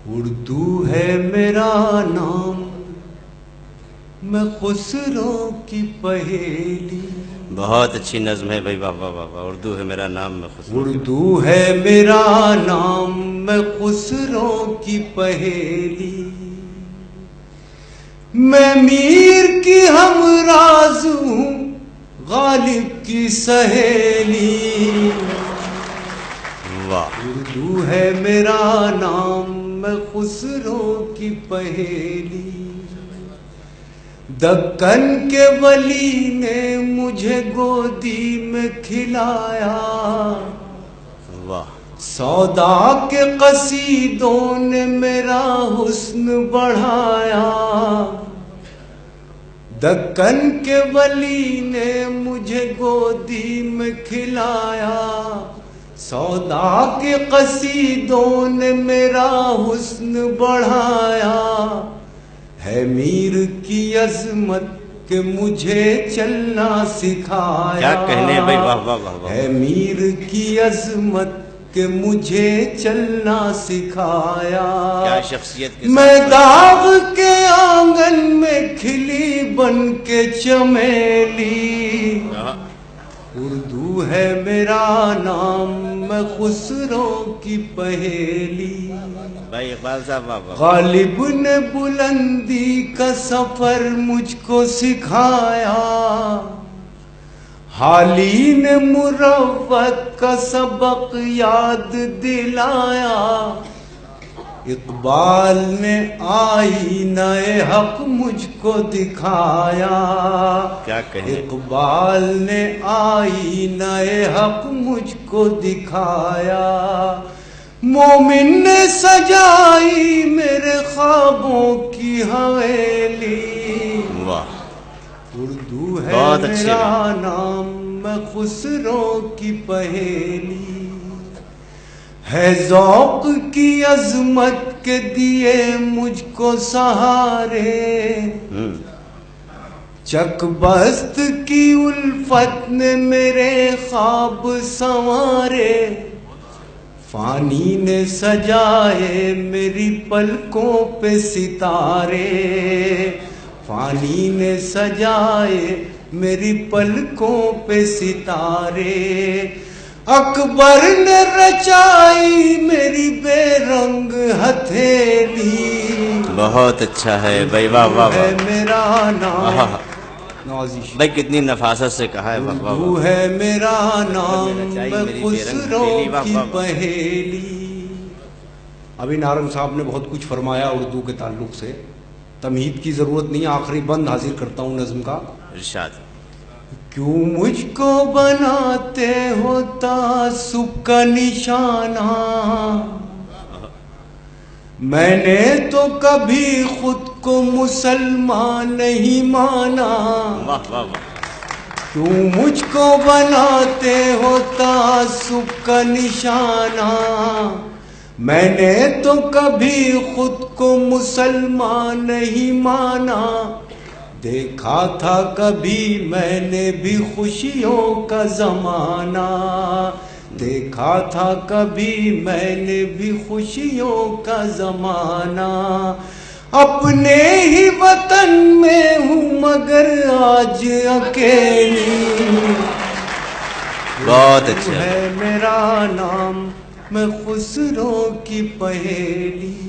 اردو ہے میرا نام، میں خسرو کی پہیلی. بہت اچھی نظم ہے بھائی، واہ واہ واہ واہ. اردو ہے میرا نام، میں خسرو. اردو ہے میرا نام، میں خسرو کی پہیلی. میں میر کی ہمراز ہوں، غالب کی سہیلی. واہ. اردو ہے میرا نام، میں خسرو کی پہیلی. دکن کے ولی نے مجھے گودی میں کھلایا، واہ. سودا کے قصیدوں نے میرا حسن بڑھایا. دکن کے ولی نے مجھے گودی میں کھلایا، سودا کے قصیدوں نے میرا حسن بڑھایا. ہے میر کی عظمت کہ مجھے چلنا سکھایا. کیا کہنے بھائی، واہ واہ واہ واہ. ہے میر کی عظمت کہ مجھے چلنا سکھایا. کیا شخصیت کے میں ساتھ. داغ کے آنگن میں کھلی بن کے چمیلی. اردو ہے میرا نام، میں خسرو کی پہیلی. بھائی اقبال صاحب، واہ واہ. غالب نے بلندی کا سفر مجھ کو سکھایا، حالی نے مروت کا سبق یاد دلایا. اقبال نے آئینہ حق مجھ کو دکھایا. کیا کہیں. اقبال نے آئینہ حق مجھ کو دکھایا. مومن نے سجائی میرے خوابوں کی حویلی. واہ. اردو ہے بہت اچھے میرا نام، میں خسرو کی پہیلی. ہے ذوق کی عظمت کے دیے مجھ کو سہارے، چک بست کی الفت نے میرے خواب سنوارے. فانی نے سجائے میری پلکوں پہ ستارے، فانی نے سجائے میری پلکوں پہ ستارے. اکبر نے رچائی میری بے رنگ ہتھیلی. بہت اچھا ہے بھائی، واہ واہ ہے واہ. میرا نام. نوازش بھائی کتنی نفاست سے کہا ہے، واہ واہ اردو واہ. ہے میرا نام، میں خسرو کی پہیلی. ابھی نارنگ صاحب نے بہت کچھ فرمایا اردو کے تعلق سے، تمہید کی ضرورت نہیں. آخری بند حاضر کرتا ہوں نظم کا. ارشاد. کیوں مجھ کو بناتے ہو تعصب کا نشانہ، میں نے تو کبھی خود کو مسلمان نہیں مانا. واہ واہ واہ. کیوں مجھ کو بناتے ہو تعصب کا نشانہ، میں نے تو کبھی خود کو مسلمان نہیں مانا. دیکھا تھا کبھی میں نے بھی خوشیوں کا زمانہ، دیکھا تھا کبھی میں نے بھی خوشیوں کا زمانہ. اپنے ہی وطن میں ہوں مگر آج اکیلی. بہت اچھا ہے میرا نام، میں خسرو کی پہیلی.